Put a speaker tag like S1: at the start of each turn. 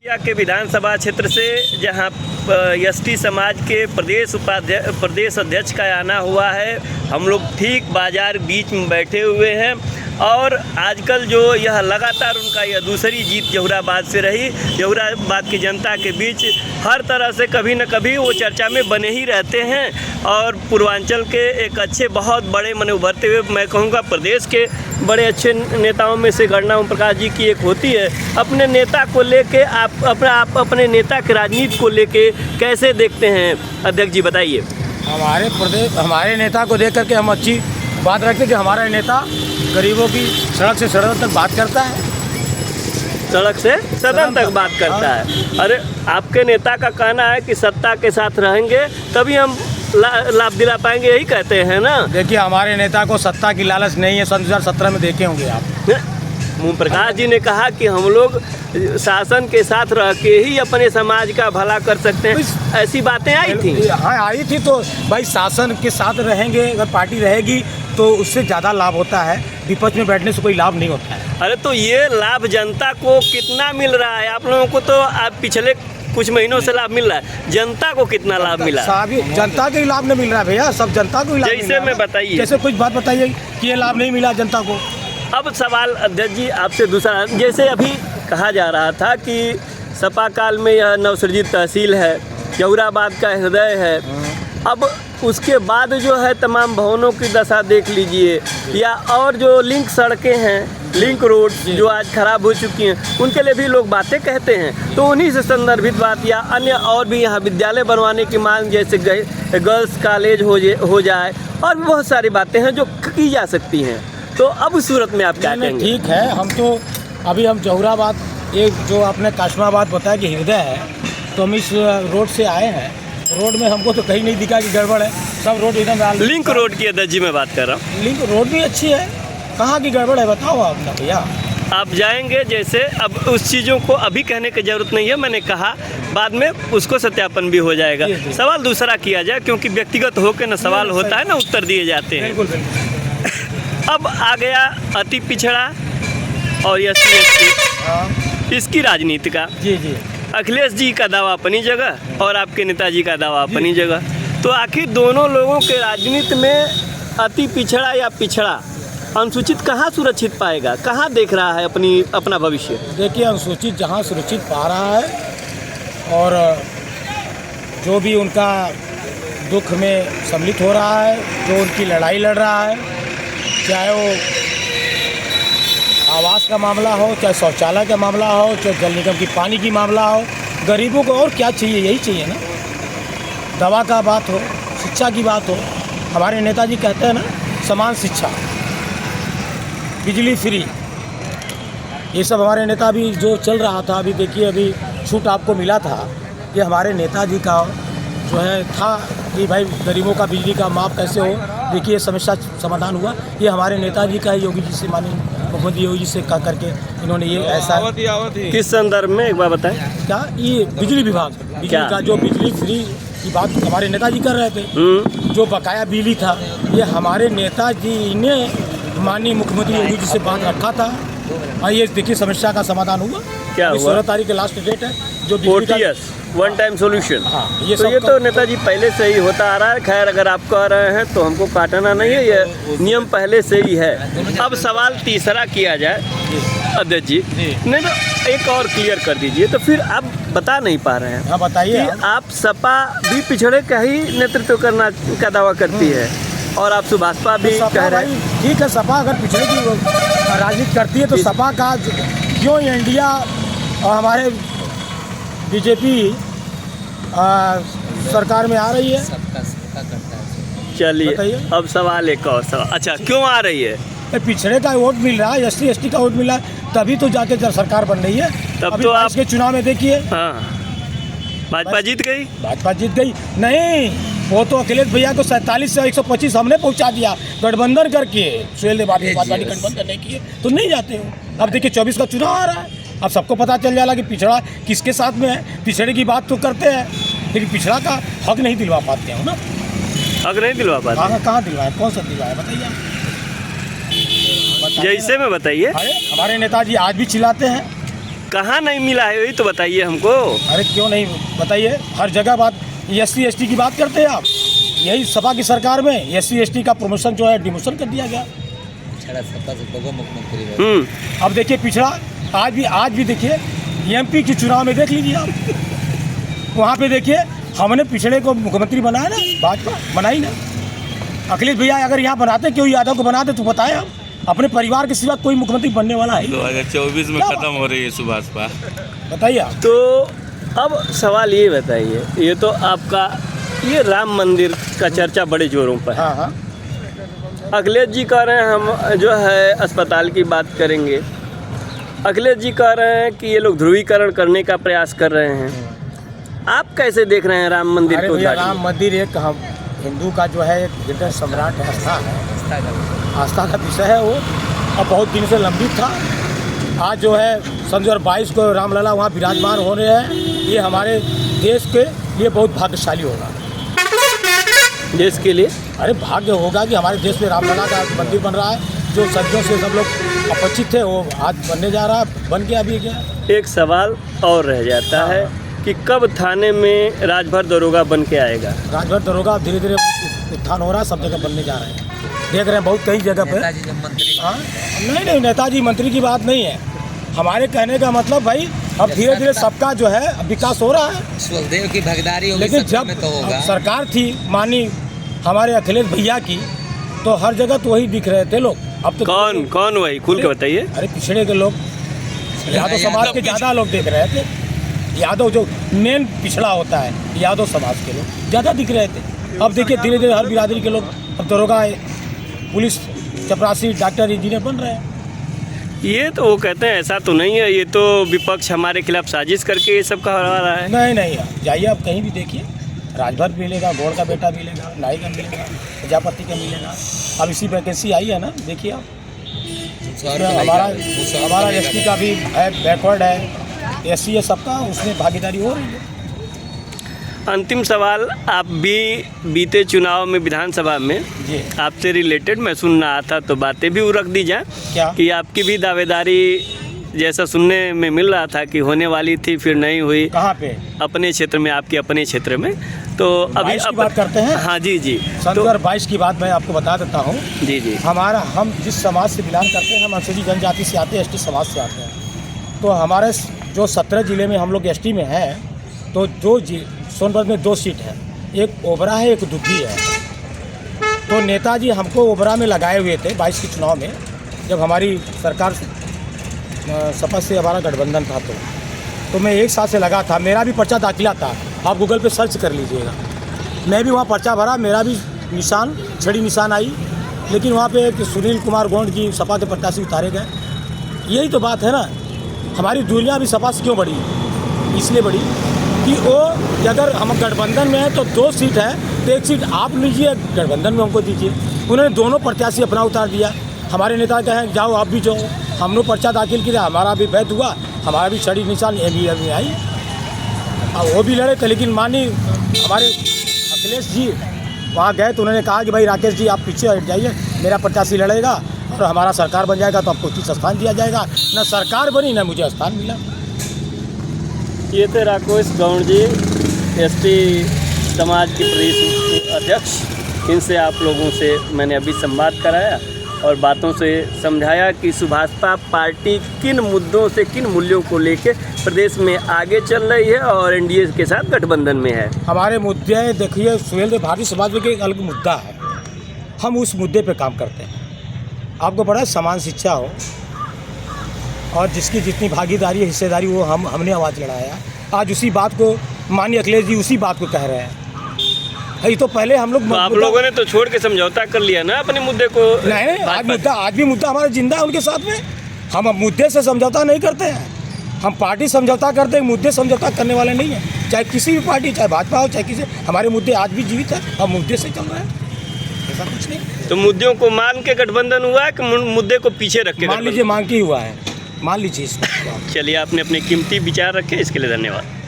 S1: के विधानसभा क्षेत्र से जहां एसटी समाज के प्रदेश अध्यक्ष का आना हुआ है, हम लोग ठीक बाजार बीच में बैठे हुए हैं और आजकल जो यह लगातार उनका यह दूसरी जीत जहुराबाद से रही। जहुराबाद की जनता के बीच हर तरह से कभी न कभी वो चर्चा में बने ही रहते हैं और पूर्वांचल के एक अच्छे बहुत बड़े मने उभरते हुए मैं कहूँगा प्रदेश के बड़े अच्छे नेताओं में से गणना ओम प्रकाश जी की एक होती है। अपने नेता को लेके आप अपने नेता की राजनीति को लेके कैसे देखते हैं अध्यक्ष जी, बताइए।
S2: हमारे नेता को देख करके हम अच्छी बात रखते हैं कि हमारा नेता गरीबों की सड़क से सड़क तक बात करता है,
S1: सड़क से सदन तक बात करता है। अरे आपके नेता का कहना है कि सत्ता के साथ रहेंगे तभी हम लाभ दिला पाएंगे, यही कहते हैं ना।
S2: देखिए हमारे नेता को सत्ता की लालच नहीं है। 2017 में देखे होंगे आप,
S1: ओम प्रकाश जी ने कहा कि हम लोग शासन के साथ रह के ही अपने समाज का भला कर सकते हैं, ऐसी बातें आई थी।
S2: हाँ आई थी, तो भाई शासन के साथ रहेंगे, अगर पार्टी रहेगी तो उससे ज़्यादा लाभ होता है, विपक्ष में बैठने से कोई लाभ नहीं होता है।
S1: अरे तो ये लाभ जनता को कितना मिल रहा है? आप लोगों को तो आप पिछले कुछ महीनों से लाभ मिल रहा है, जनता को कितना लाभ मिला?
S2: जनता को ही लाभ नहीं मिल रहा है भैया, सब जनता को ही लाभ।
S1: जैसे में बताइए,
S2: जैसे कुछ बात बताइए कि ये लाभ नहीं मिला जनता को।
S1: अब सवाल अध्यक्ष जी आपसे दूसरा, जैसे अभी कहा जा रहा था कि सपा काल में यह नवसृजित तहसील है, जहुराबाद का हृदय है, अब उसके बाद जो है तमाम भवनों की दशा देख लीजिए, या और जो लिंक सड़कें हैं, लिंक रोड जो आज खराब हो चुकी हैं, उनके लिए भी लोग बातें कहते हैं। तो उन्हीं से संदर्भित बात या अन्य और भी यहाँ विद्यालय बनवाने की मांग, जैसे गर्ल्स कॉलेज हो जाए, और भी बहुत सारी बातें हैं जो की जा सकती हैं। तो अब उस सूरत में आप क्या कहेंगे?
S2: ठीक है, हम तो अभी हम जहुराबाद, एक जो आपने काशमाबाद बताया कि हृदय है, तो हम इस रोड से आए हैं। रोड में हमको तो कहीं नहीं दिखा कि गड़बड़ है, सब रोड एकदम।
S1: लिंक रोड की अध्यक्ष जी मैं बात कर रहा हूँ।
S2: लिंक रोड भी अच्छी है, कहाँ की गड़बड़ है बताओ आप ना भैया।
S1: आप जाएंगे, जैसे अब उस चीज़ों को अभी कहने की ज़रूरत नहीं है, मैंने कहा बाद में उसको सत्यापन भी हो जाएगा। सवाल दूसरा किया जाए, क्योंकि व्यक्तिगत होकर ना सवाल होता है ना उत्तर दिए जाते हैं। अब आ गया अति पिछड़ा और SC/ST, इसकी राजनीति का।
S2: जी जी,
S1: अखिलेश जी का दावा अपनी जगह और आपके नेताजी का दावा अपनी जगह, तो आखिर दोनों लोगों के राजनीति में अति पिछड़ा या पिछड़ा अनुसूचित कहाँ सुरक्षित पाएगा, कहाँ देख रहा है अपना भविष्य?
S2: देखिए अनुसूचित जहाँ सुरक्षित पा रहा है, और जो भी उनका दुख में सम्मिलित हो रहा है, जो उनकी लड़ाई लड़ रहा है, चाहे वो आवास का मामला हो, चाहे शौचालय का मामला हो, चाहे जल निगम की पानी की मामला हो, गरीबों को और क्या चाहिए, यही चाहिए ना। दवा का बात हो, शिक्षा की बात हो, हमारे नेताजी कहते हैं ना समान शिक्षा, बिजली फ्री, ये सब हमारे नेता भी जो चल रहा था। अभी देखिए अभी छूट आपको मिला था, ये हमारे नेताजी का जो है था कि भाई गरीबों का बिजली का माफ कैसे हो। देखिए समस्या समाधान हुआ, ये हमारे नेताजी का, योगी जी से, माननीय मुख्यमंत्री योगी जी से कह करके इन्होंने ये ऐसा।
S1: किस संदर्भ में एक बार बताएं?
S2: क्या ये बिजली विभाग, बिजली का जो बिजली फ्री की बात हमारे नेताजी कर रहे थे, जो बकाया बिजली था, ये हमारे नेताजी ने माननीय मुख्यमंत्री योगी जी से बात रखा था, और ये देखिए समस्या का समाधान हुआ।
S1: क्या हुआ?
S2: 16 तारीख के लास्ट डेट है जो
S1: 40 वन टाइम सोल्यूशन।
S2: हाँ,
S1: ये तो नेताजी पहले से ही होता आ रहा है। खैर अगर आप कह रहे हैं तो हमको काटना नहीं है, ये नियम पहले से ही है। अब सवाल तीसरा किया जाए अध्यक्ष जी, नहीं तो एक और क्लियर कर दीजिए, तो फिर आप बता नहीं पा रहे हैं।
S2: हाँ बताइए।
S1: आप सपा भी पिछड़े का ही नेतृत्व करना का दावा करती है और आप सुभाषपा भी कह रहे हैं।
S2: ठीक है, सपा अगर पिछड़े की राजनीति करती है तो सपा का क्यों इंडिया और हमारे बीजेपी सरकार में आ रही है?
S1: चलिए अब सवाल एक और सवाल, अच्छा क्यों आ रही है?
S2: पिछड़े का वोट मिल रहा है, SC/ST का वोट मिल रहा है, तभी तो जाके जब सरकार बन रही है।
S1: तब तो आप
S2: के चुनाव में देखिए,
S1: हाँ भाजपा जीत गई।
S2: भाजपा जीत गई नहीं, वो तो अखिलेश भैया को 47 से 125 हमने पहुंचा दिया गठबंधन करके। सुहेल देव गठबंधन नहीं किए तो नहीं जाते हो। अब देखिए 24 का चुनाव आ रहा है, अब सबको पता चल जाएगा कि पिछड़ा किसके साथ में है। पिछड़े की बात तो करते हैं, लेकिन पिछड़ा का हक नहीं दिलवा पाते हैं ना।
S1: हक नहीं दिलवा पाते?
S2: कहाँ दिलवाए, कौन सा दिलवाए बताइए?
S1: जैसे में बताइए।
S2: हमारे नेताजी आज भी चिल्लाते हैं
S1: कहाँ नहीं मिला है, यही तो बताइए हमको।
S2: अरे क्यों नहीं बताइए, हर जगह बात SC ST की बात करते हैं आप। यही सपा की सरकार में SC ST का प्रमोशन जो है डिमोशन कर दिया गया।
S1: मुख्यमंत्री
S2: अब देखिए पिछड़ा आज भी देखिए MP के चुनाव में देख लीजिए आप, वहाँ पे देखिए हमने पिछड़े को मुख्यमंत्री बनाया ना, भाजपा बनाई ना। अखिलेश भैया अगर यहाँ बनाते, क्यों यादव को बनाते तो बताएं आप, अपने परिवार के सिवा कोई मुख्यमंत्री बनने वाला है
S3: 2024 में खत्म हो रही है सुभाषपा,
S2: बताइए आप।
S1: तो अब सवाल ये बताइए, ये तो आपका ये राम मंदिर का चर्चा बड़े जोरों पर है।
S2: हाँ हाँ,
S1: अखिलेश जी कह रहे हैं हम जो है अस्पताल की बात करेंगे। अखिलेश जी कह रहे हैं कि ये लोग ध्रुवीकरण करने का प्रयास कर रहे हैं। आप कैसे देख रहे हैं राम मंदिर
S2: अरे
S1: को?
S2: भैया राम मंदिर एक हम हिंदू का जो है एक हृदय सम्राट है, आस्था का विषय है वो, अब बहुत दिन से लंबित था। आज जो है सन 2022 को रामलला वहाँ विराजमान हो रहे हैं, ये हमारे देश के लिए बहुत भाग्यशाली होगा।
S1: देश के लिए
S2: अरे भाग्य होगा कि हमारे देश में रामलला का मंदिर बन रहा है, जो सदियों से सब लोग अपरिचित थे वो आज बनने जा रहा है, बन गया अभी गया। एक
S1: सवाल और रह जाता है कि कब थाने में राजभर दरोगा बन के आएगा?
S2: राजभर दरोगा धीरे धीरे उत्थान हो रहा है, सब जगह बनने जा रहे हैं, देख रहे हैं बहुत कई जगह पे। हाँ नहीं नेताजी मंत्री की बात नहीं है, हमारे कहने का मतलब भाई अब धीरे धीरे सबका जो है विकास हो रहा है।
S4: स्वदेव की भागीदारी होगी,
S2: लेकिन जब
S4: तो होगा।
S2: सरकार थी मानी हमारे अखिलेश भैया की, तो हर जगह तो वही दिख रहे थे लोग। अब तो
S1: कौन वही खुल के बताइए।
S2: अरे पिछड़े के लोग, यादव समाज के ज़्यादा लोग देख रहे थे, यादव जो मेन पिछड़ा होता है यादव समाज के लोग ज़्यादा दिख रहे थे। अब देखिए धीरे धीरे हर बिरादरी के लोग अब दरोगा, पुलिस, चपरासी, डॉक्टर, इंजीनियर बन रहे हैं।
S1: ये तो वो कहते हैं ऐसा तो नहीं है, ये तो विपक्ष हमारे खिलाफ साजिश करके ये सब कहा रहा है।
S2: नहीं जाइए आप कहीं भी देखिए, राजभर मिलेगा, गौड़ का बेटा मिलेगा, नाई का मिलेगा, प्रजापति का मिलेगा। अब इसी वैकेंसी आई है ना, देखिए आप, हमारा ST का भी है, बैकवर्ड है, SC है, सबका उसमें भागीदारी हो रही है।
S1: अंतिम सवाल, आप भी बीते चुनाव में विधानसभा में
S2: जी
S1: आपसे रिलेटेड मैं सुन रहा था, तो बातें भी रख दी जाए
S2: क्या
S1: कि आपकी भी दावेदारी जैसा सुनने में मिल रहा था कि होने वाली थी, फिर नहीं हुई।
S2: कहाँ पे?
S1: अपने क्षेत्र में, आपके अपने क्षेत्र में। तो अभी
S2: की बात करते हैं।
S1: हाँ जी
S2: सन 2022 की बात मैं आपको बता देता हूँ।
S1: जी
S2: हम जिस समाज से बिलोंग करते हैं, हम अनुसूचित जनजाति से आते हैं, ST समाज से आते हैं। तो हमारे जो 17 जिले में हम लोग ST में हैं, तो सोनभद्र में 2 सीट है, एक ओबरा है, एक दुग्गी है। तो नेताजी हमको ओबरा में लगाए हुए थे 22 के चुनाव में, जब हमारी सरकार सपा से हमारा गठबंधन था। तो मैं 1 साल से लगा था, मेरा भी पर्चा दाखिला था, आप गूगल पे सर्च कर लीजिएगा। मैं भी वहाँ पर्चा भरा, मेरा भी निशान, छड़ी निशान आई, लेकिन वहाँ पे एक सुनील कुमार गोंड जी सपा के प्रत्याशी उतारे गए। यही तो बात है ना, हमारी दूरियाँ भी सपा से क्यों बढ़ी? इसलिए बढ़ी कि कि अगर हम गठबंधन में हैं तो 2 सीट है, तो 1 सीट आप लीजिए, गठबंधन में हमको दीजिए। उन्होंने दोनों प्रत्याशी अपना उतार दिया। हमारे नेता कहें जाओ आप भी जाओ, हमने पर्चा दाखिल किया, हमारा भी वैध हुआ, हमारा भी छड़ी निशान MBL में आई, और वो भी लड़े थे। लेकिन मानी हमारे अखिलेश जी वहाँ गए तो उन्होंने कहा कि भाई राकेश जी आप पीछे हट जाइए, मेरा प्रत्याशी लड़ेगा और हमारा सरकार बन जाएगा तो आपको उचित स्थान दिया जाएगा। न सरकार बनी, न मुझे स्थान मिला।
S1: ये थे राकेश गौड़ जी, ST समाज के प्रदेश अध्यक्ष। इनसे आप लोगों से मैंने अभी संवाद कराया और बातों से समझाया कि सुभाषपा पार्टी किन मुद्दों से, किन मूल्यों को लेकर प्रदेश में आगे चल रही है और NDA के साथ गठबंधन में है।
S2: हमारे मुद्दे देखिए, सुहेल भारतीय समाज में एक अलग मुद्दा है, हम उस मुद्दे पे काम करते हैं। आपको पता है समान शिक्षा हो और जिसकी जितनी भागीदारी है, हिस्सेदारी, वो हमने आवाज़ लड़ाया। आज उसी बात को माननीय अखिलेश जी उसी बात को कह रहे हैं। ये तो पहले हम लोग,
S1: तो आप लोगों ने तो छोड़ के समझौता कर लिया ना अपने मुद्दे को।
S2: नहीं, आज भी मुद्दा हमारा जिंदा है उनके साथ में। हम मुद्दे से समझौता नहीं करते हैं, हम पार्टी समझौता करते हैं, मुद्दे समझौता करने वाले नहीं हैं। चाहे किसी भी पार्टी, चाहे भाजपा हो, चाहे किसी, हमारे मुद्दे आज भी जीवित है, हम मुद्दे से चल रहे हैं, ऐसा कुछ नहीं।
S1: तो मुद्दों को मान के गठबंधन हुआ है कि मुद्दे को पीछे रख के?
S2: मान लीजिए, मांग के हुआ है, मान लीजिए।
S1: चलिए, आपने अपने कीमती विचार रखे, इसके लिए धन्यवाद।